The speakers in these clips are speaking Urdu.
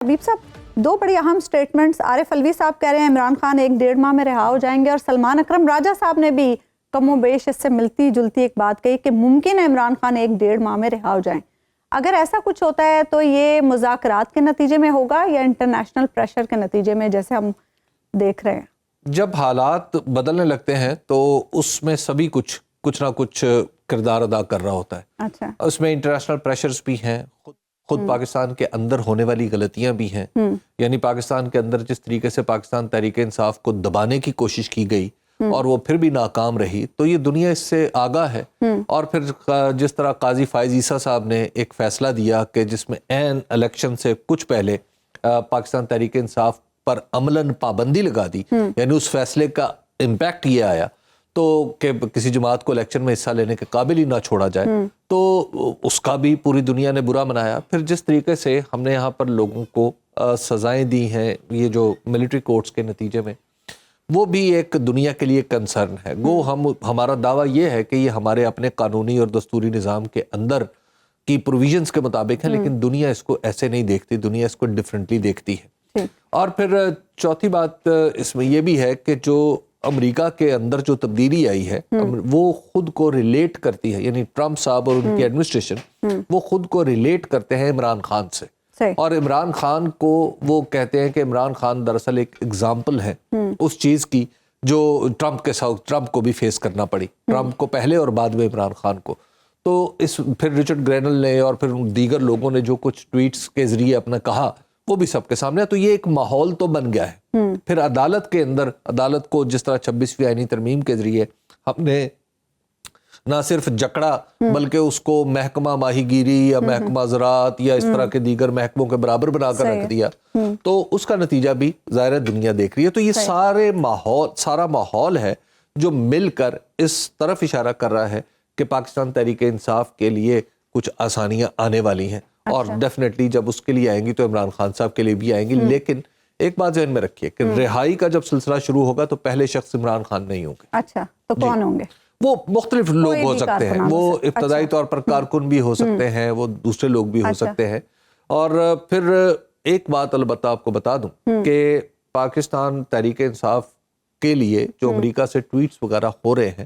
حبیب صاحب، دو بڑی اہم سٹیٹمنٹس عارف الوی صاحب کہہ رہے ہیں عمران خان 1-1.5 ماہ میں رہا ہو جائیں گے، اور سلمان اکرم راجہ صاحب نے بھی کم و بیش اس سے ملتی جلتی ایک بات کہی کہ ممکن ہے عمران خان 1-1.5 ماہ میں رہا ہو جائیں۔ اگر ایسا کچھ ہوتا ہے تو یہ مذاکرات کے نتیجے میں ہوگا یا انٹرنیشنل پریشر کے نتیجے میں، جیسے ہم دیکھ رہے ہیں؟ جب حالات بدلنے لگتے ہیں تو اس میں سبھی کچھ نہ کچھ کردار ادا کر رہا ہوتا ہے۔ اچھا، اس میں انٹرنیشنل پریشرز بھی ہیں، خود پاکستان کے اندر ہونے والی غلطیاں بھی ہیں، یعنی پاکستان کے اندر جس طریقے سے پاکستان تحریک انصاف کو دبانے کی کوشش کی گئی اور وہ پھر بھی ناکام رہی، تو یہ دنیا اس سے آگاہ ہے۔ اور پھر جس طرح قاضی فائز عیسیٰ صاحب نے ایک فیصلہ دیا کہ جس میں عین الیکشن سے کچھ پہلے پاکستان تحریک انصاف پر عملاً پابندی لگا دی، یعنی اس فیصلے کا امپیکٹ یہ آیا تو کہ کسی جماعت کو الیکشن میں حصہ لینے کے قابل ہی نہ چھوڑا جائے، تو اس کا بھی پوری دنیا نے برا منایا۔ پھر جس طریقے سے ہم نے یہاں پر لوگوں کو سزائیں دی ہیں یہ جو ملٹری کورٹس کے نتیجے میں، وہ بھی ایک دنیا کے لیے کنسرن ہے۔ گو ہمارا دعویٰ یہ ہے کہ یہ ہمارے اپنے قانونی اور دستوری نظام کے اندر کی پروویژنز کے مطابق ہے، لیکن دنیا اس کو ایسے نہیں دیکھتی، دنیا اس کو ڈیفرنٹلی دیکھتی ہے۔ اور پھر چوتھی بات اس میں یہ بھی ہے کہ جو امریکہ کے اندر جو تبدیلی آئی ہے وہ خود کو ریلیٹ کرتی ہے، یعنی ٹرمپ صاحب اور ان کی ایڈمنسٹریشن وہ خود کو ریلیٹ کرتے ہیں عمران خان سے، اور عمران خان کو وہ کہتے ہیں کہ عمران خان دراصل ایک ایگزامپل ہے اس چیز کی جو ٹرمپ کے ساتھ ٹرمپ کو بھی فیس کرنا پڑی، ٹرمپ کو پہلے اور بعد میں عمران خان کو۔ تو پھر رچرڈ گرینل نے اور پھر دیگر لوگوں نے جو کچھ ٹویٹس کے ذریعے اپنا کہا وہ بھی سب کے سامنے ہے، تو یہ ایک ماحول تو بن گیا ہے۔ پھر عدالت کے اندر عدالت کو جس طرح 26ویں آئینی ترمیم کے ذریعے ہم نے نہ صرف جکڑا بلکہ اس کو محکمہ ماہی گیری یا محکمہ زراعت یا اس طرح کے دیگر محکموں کے برابر بنا کر رکھ دیا، تو اس کا نتیجہ بھی ظاہر دنیا دیکھ رہی ہے۔ تو یہ سارا ماحول ہے جو مل کر اس طرف اشارہ کر رہا ہے کہ پاکستان تحریک انصاف کے لیے کچھ آسانیاں آنے والی ہیں، اور ڈیفینیٹلی جب اس کے لیے آئیں گی تو عمران خان صاحب کے لیے بھی آئیں گی۔ لیکن ایک بات ذہن میں رکھیے کہ رہائی کا جب سلسلہ شروع ہوگا تو پہلے شخص عمران خان نہیں ہوں گے۔ اچھا، تو کون ہوں گے؟ وہ مختلف لوگ ہو سکتے ہیں، وہ ابتدائی طور پر کارکن بھی ہو سکتے ہیں، وہ دوسرے لوگ بھی ہو سکتے ہیں۔ اور پھر ایک بات البتہ آپ کو بتا دوں کہ پاکستان تحریک انصاف کے لیے جو امریکہ سے ٹویٹس وغیرہ ہو رہے ہیں،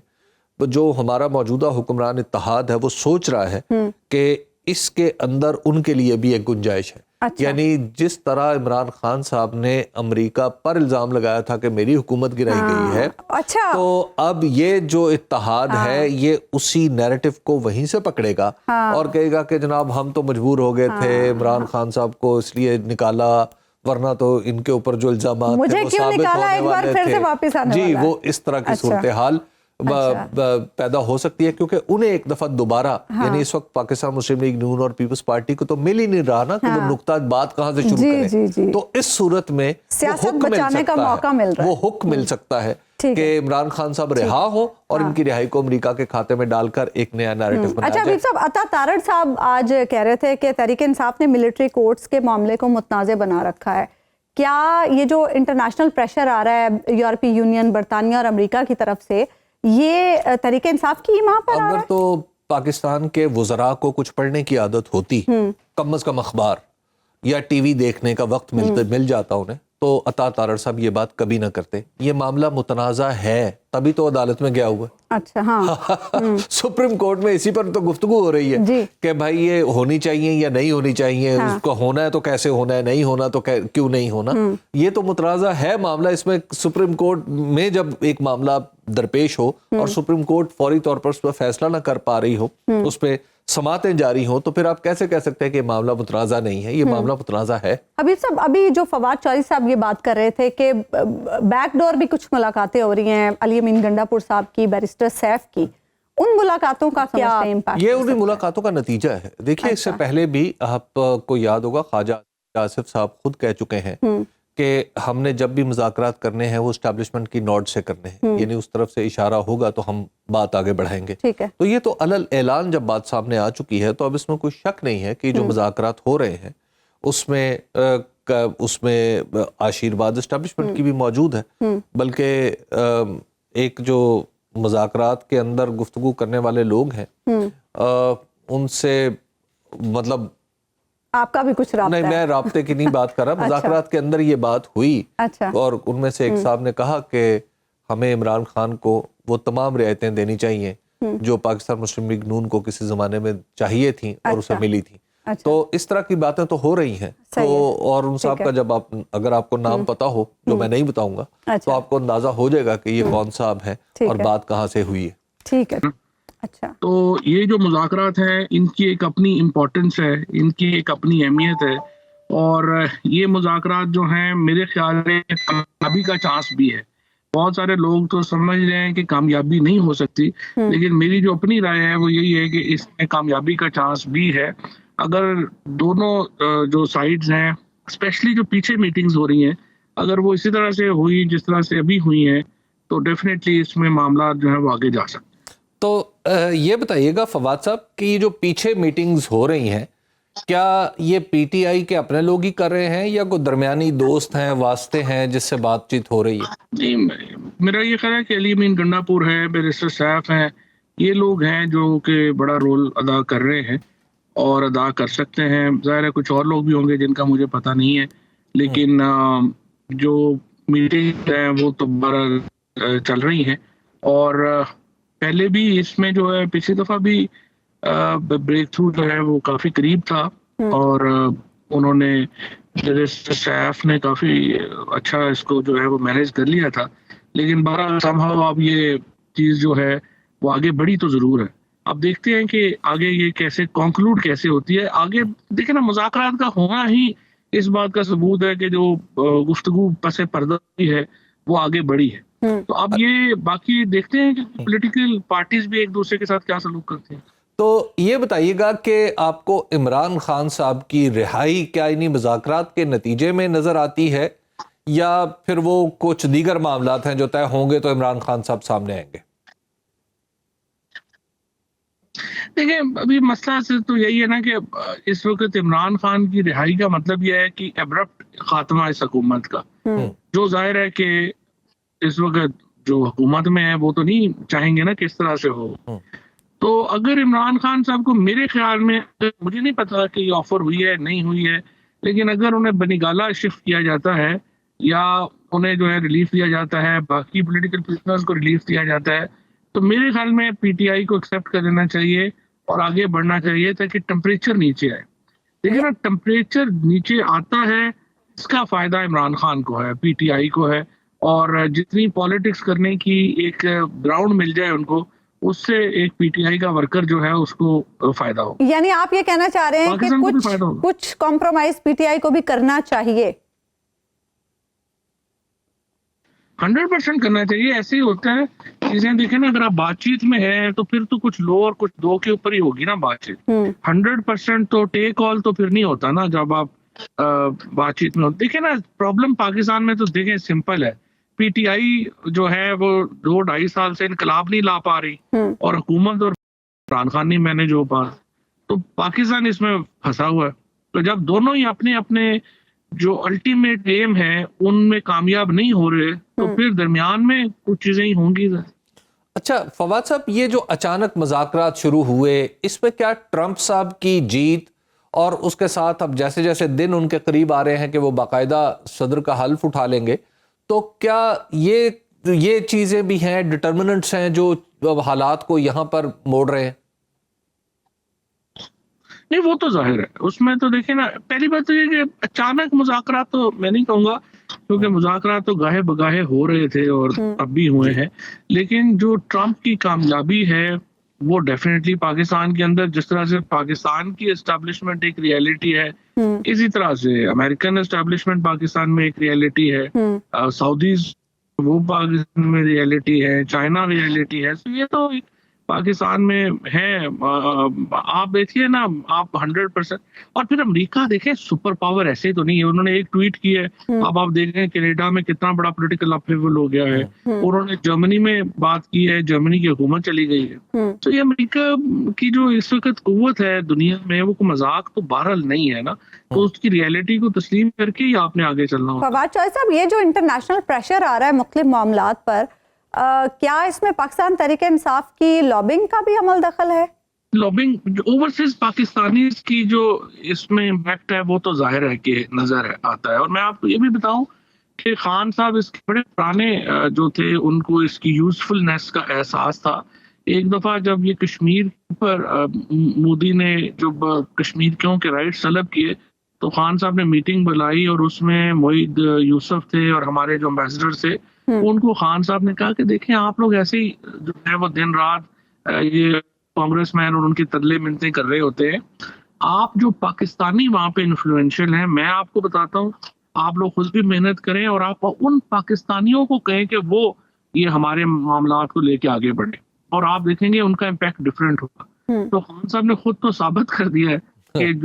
جو ہمارا موجودہ حکمران اتحاد ہے وہ سوچ رہا ہے کہ اس کے اندر ان کے لیے بھی ایک گنجائش ہے۔ یعنی جس طرح عمران خان صاحب نے امریکہ پر الزام لگایا تھا کہ میری حکومت گرائی گئی ہے، تو اب یہ جو اتحاد ہے یہ اسی نیریٹو کو وہیں سے پکڑے گا اور کہے گا کہ جناب ہم تو مجبور ہو گئے تھے، عمران خان صاحب کو اس لیے نکالا ورنہ تو ان کے اوپر جو الزامات تھے وہ ثابت ہونے والے تھے۔ جی، وہ اس طرح کی صورتحال پیدا ہو سکتی ہے، کیونکہ انہیں ایک دفعہ دوبارہ یعنی اس وقت پاکستان مسلم لیگ نون اور پیپلز پارٹی کو تو مل ہی نہیں رہا نا کہ وہ نقطہ بات کہاں سے شروع کریں، تو اس صورت میں وہ حکم مل سکتا ہے کہ عمران خان صاحب رہا ہو اور ان کی رہائی کو امریکہ کے کھاتے میں ڈال کر ایک نیا نیریٹو بنایا جائے۔ اچھا حبیب صاحب، عطا تارڑ صاحب آج کہہ رہے تھے کہ تحریک انصاف نے ملٹری کورٹس کے معاملے کو متنازع بنا رکھا ہے۔ کیا یہ جو انٹرنیشنل پریشر آ رہا ہے یورپی یونین، برطانیہ اور امریکہ کی طرف سے، یہ تحریک انصاف کی ماں پر آ رہا ہے؟ اگر تو پاکستان کے وزراء کو کچھ پڑھنے کی عادت ہوتی، کم از کم اخبار یا ٹی وی دیکھنے کا وقت مل جاتا انہیں، تو عطا تارڑ صاحب یہ بات کبھی نہ کرتے۔ یہ معاملہ متنازع ہے تبھی تو عدالت میں گیا ہوا ہے۔ اچھا، ہاں، سپریم کورٹ میں اسی پر تو گفتگو ہو رہی ہے کہ بھائی یہ ہونی چاہیے یا نہیں ہونی چاہیے، اس کو ہونا ہے تو کیسے ہونا ہے، نہیں ہونا تو کیوں نہیں ہونا۔ یہ تو متنازع ہے معاملہ، اس میں سپریم کورٹ میں جب ایک معاملہ درپیش ہو اور سپریم کورٹ فوری طور پر اس پر فیصلہ نہ کر پا رہی ہو، اس پہ سماعتیں جاری ہوں، تو پھر آپ کیسے کہہ سکتے ہیں کہ یہ معاملہ متنازع نہیں ہے؟ یہ معاملہ متنازع ہے۔ حبیب صاحب، ابھی جو فواد چودھری صاحب یہ بات کر رہے تھے کہ بیک ڈور بھی کچھ ملاقاتیں ہو رہی ہیں، علی امین گنڈا پور صاحب کی، بیرسٹر سیف کی، ان ملاقاتوں کا کیا امپیکٹ؟ یہ انہیں ملاقاتوں کا نتیجہ ہے۔ دیکھیے، اس سے پہلے بھی آپ کو یاد ہوگا خواجہ آصف صاحب خود کہہ چکے ہیں کہ ہم نے جب بھی مذاکرات کرنے ہیں وہ اسٹیبلشمنٹ کی نوڈ سے کرنے ہیں، یعنی اس طرف سے اشارہ ہوگا تو ہم بات آگے بڑھائیں گے۔ تو یہ تو علل اعلان جب بات سامنے آ چکی ہے تو اب اس میں کوئی شک نہیں ہے کہ جو مذاکرات ہو رہے ہیں اس میں آشیرواد اسٹیبلشمنٹ کی بھی موجود ہے، بلکہ ایک جو مذاکرات کے اندر گفتگو کرنے والے لوگ ہیں ان سے مطلب آپ کا بھی کچھ رابطہ نہیں، میں رابطے کی نہیں بات کر رہا، مذاکرات کے اندر یہ بات ہوئی اور ان میں سے ایک صاحب نے کہا کہ ہمیں عمران خان کو وہ تمام رعایتیں دینی چاہیے جو پاکستان مسلم لیگ نون کو کسی زمانے میں چاہیے تھیں اور اسے ملی تھیں. تو اس طرح کی باتیں تو ہو رہی ہیں. تو اور ان صاحب کا جب اگر آپ کو نام پتا ہو جو میں نہیں بتاؤں گا تو آپ کو اندازہ ہو جائے گا کہ یہ کون صاحب ہیں اور بات کہاں سے ہوئی ہے. ٹھیک ہے. اچھا، تو یہ جو مذاکرات ہیں ان کی ایک اپنی امپورٹنس ہے، ان کی ایک اپنی اہمیت ہے، اور یہ مذاکرات جو ہیں میرے خیال میں کامیابی کا چانس بھی ہے. بہت سارے لوگ تو سمجھ رہے ہیں کہ کامیابی نہیں ہو سکتی، لیکن میری جو اپنی رائے ہے وہ یہی ہے کہ اس میں کامیابی کا چانس بھی ہے. اگر دونوں جو سائیڈز ہیں، اسپیشلی جو پیچھے میٹنگز ہو رہی ہیں، اگر وہ اسی طرح سے ہوئی جس طرح سے ابھی ہوئی ہیں تو ڈیفینیٹلی اس میں معاملات جو ہیں وہ آگے جا سکتے. تو یہ بتائیے گا فواد صاحب کہ یہ جو پیچھے میٹنگز ہو رہی ہیں کیا یہ پی ٹی آئی کے اپنے لوگ ہی کر رہے ہیں یا کوئی درمیانی دوست ہیں، واسطے ہیں جس سے بات چیت ہو رہی ہے؟ نہیں، میرا یہ خیال ہے کہ علی امین گنڈا پور ہے، بیرسٹر سیف ہیں، یہ لوگ ہیں جو کہ بڑا رول ادا کر رہے ہیں اور ادا کر سکتے ہیں. ظاہر ہے کچھ اور لوگ بھی ہوں گے جن کا مجھے پتہ نہیں ہے، لیکن جو میٹنگ ہیں وہ تو بہرحال چل رہی ہیں. اور پہلے بھی اس میں جو ہے پچھلی دفعہ بھی بریک تھرو جو ہے وہ کافی قریب تھا اور انہوں نے سیف نے کافی اچھا اس کو جو ہے وہ مینیج کر لیا تھا. لیکن بہرحال سمہاؤ اب یہ چیز جو ہے وہ آگے بڑھی تو ضرور ہے. اب دیکھتے ہیں کہ آگے یہ کیسے کنکلوڈ کیسے ہوتی ہے. آگے دیکھیں نا، مذاکرات کا ہونا ہی اس بات کا ثبوت ہے کہ جو گفتگو پس پردہ ہے وہ آگے بڑھی ہے. تو اب یہ باقی دیکھتے ہیں کہ پولیٹیکل پارٹیز بھی ایک دوسرے کے ساتھ کیا سلوک کرتے ہیں. تو یہ بتائیے گا کہ آپ کو عمران خان صاحب کی رہائی کیا انہی مذاکرات کے نتیجے میں نظر آتی ہے یا پھر وہ کچھ دیگر معاملات ہیں جو طے ہوں گے تو عمران خان صاحب سامنے آئیں گے؟ دیکھیں، ابھی مسئلہ سے تو یہی ہے نا کہ اس وقت عمران خان کی رہائی کا مطلب یہ ہے کہ ایبرپٹ خاتمہ اس حکومت کا، جو ظاہر ہے کہ اس وقت جو حکومت میں ہے وہ تو نہیں چاہیں گے نا کس طرح سے ہو. تو اگر عمران خان صاحب کو میرے خیال میں، مجھے نہیں پتا کہ یہ آفر ہوئی ہے نہیں ہوئی ہے، لیکن اگر انہیں بنیگالہ شفٹ کیا جاتا ہے یا انہیں جو ہے ریلیف دیا جاتا ہے، باقی پولیٹیکل پرزنرز کو ریلیف دیا جاتا ہے، تو میرے خیال میں پی ٹی آئی کو ایکسیپٹ کر لینا چاہیے اور آگے بڑھنا چاہیے تاکہ ٹمپریچر نیچے آئے. دیکھیں نا، ٹمپریچر نیچے آتا ہے اس کا فائدہ عمران خان کو ہے، پی ٹی آئی کو ہے، اور جتنی پالیٹکس کرنے کی ایک گراؤنڈ مل جائے ان کو، اس سے ایک پی ٹی آئی کا ورکر جو ہے اس کو فائدہ ہو. یعنی آپ یہ کہنا چاہ رہے ہیں کہ کچھ کمپرومائز پی ٹی آئی کو بھی کرنا چاہیے؟ 100% کرنا چاہیے. ایسے ہی ہوتا ہے چیزیں. دیکھیں نا، اگر آپ بات چیت میں ہے تو پھر تو کچھ لو اور کچھ دو کے اوپر ہی ہوگی نا بات چیت. 100% تو ٹیک آل تو پھر نہیں ہوتا نا جب آپ بات چیت میں. دیکھیں نا، پرابلم پاکستان میں تو دیکھیں سمپل ہے. پی ٹی آئی جو ہے وہ 2-2.5 سال سے انقلاب نہیں لا پا رہی اور حکومت اور عمران خان نہیں مینج ہو پا، تو پاکستان اس میں پھنسا ہوا ہے. تو جب دونوں ہی اپنے اپنے جو الٹیمیٹ ایم ہے ان میں کامیاب نہیں ہو رہے تو پھر درمیان میں کچھ چیزیں ہی ہوں گی. اچھا فواد صاحب، یہ جو اچانک مذاکرات شروع ہوئے اس میں کیا ٹرمپ صاحب کی جیت اور اس کے ساتھ اب جیسے جیسے دن ان کے قریب آ رہے ہیں کہ وہ باقاعدہ صدر کا حلف اٹھا لیں گے، تو کیا یہ چیزیں بھی ہیں، ڈٹرمننٹس ہیں جو حالات کو یہاں پر موڑ رہے ہیں؟ نہیں، وہ تو ظاہر ہے. اس میں تو دیکھیں نا، پہلی بات تو یہ کہ اچانک مذاکرات تو میں نہیں کہوں گا، کیونکہ مذاکرات تو گاہے بگاہے ہو رہے تھے اور اب بھی ہوئے ہیں. لیکن جو ٹرمپ کی کامیابی ہے وہ ڈیفینیٹلی پاکستان کے اندر، جس طرح سے پاکستان کی اسٹیبلشمنٹ ایک ریئلٹی ہے، اسی طرح سے امریکن اسٹیبلشمنٹ پاکستان میں ایک ریئلٹی ہے، سعودیز وہ پاکستان میں ریئلٹی ہے، چائنا ریئلٹی ہے. یہ تو پاکستان میں ہے. آپ دیکھیے نا، آپ 100%. اور پھر امریکہ دیکھیں، سپر پاور ایسے تو نہیں ہے. انہوں نے ایک ٹویٹ کی ہے، اب آپ دیکھیں کینیڈا میں کتنا بڑا پولیٹیکل اپہیول ہو گیا ہے. انہوں نے جرمنی میں بات کی ہے، جرمنی کی حکومت چلی گئی ہے. تو یہ امریکہ کی جو اس وقت قوت ہے دنیا میں، وہ کوئی مذاق تو بہرحال نہیں ہے نا. تو اس کی ریئلٹی کو تسلیم کر کے ہی آپ نے آگے چلنا ہوگا. فواد چوہدری صاحب، یہ جو انٹرنیشنل پریشر آ رہا ہے مختلف معاملات پر، کیا اس میں پاکستان تحریک انصاف کی لابنگ کا بھی عمل دخل ہے؟ لابنگ اوورسیز پاکستانیز کی جو اس میں امپیکٹ ہے وہ تو ظاہر ہے کہ نظر آتا ہے. اور میں آپ کو یہ بھی بتاؤں کہ خان صاحب اس کے بڑے پرانے جو تھے ان کو اس کی یوزفلنس کا احساس تھا. ایک دفعہ جب یہ کشمیر پر مودی نے جب کشمیر کیوں کے رائٹس طلب کیے تو خان صاحب نے میٹنگ بلائی اور اس میں معید یوسف تھے اور ہمارے جو امبیسڈر تھے. ان کو خان صاحب نے کہا کہ دیکھیں آپ لوگ ایسے ہی جو ہے وہ دن رات یہ کانگریس مین اور ان کی ترلے منتیں کر رہے ہوتے ہیں. آپ جو پاکستانی وہاں پہ انفلوئنشل ہیں میں آپ کو بتاتا ہوں آپ لوگ خود بھی محنت کریں اور آپ ان پاکستانیوں کو کہیں کہ وہ یہ ہمارے معاملات کو لے کے آگے بڑھیں اور آپ دیکھیں گے ان کا امپیکٹ ڈفرینٹ ہوگا. تو خان صاحب نے خود تو ثابت کر دیا ہے کہ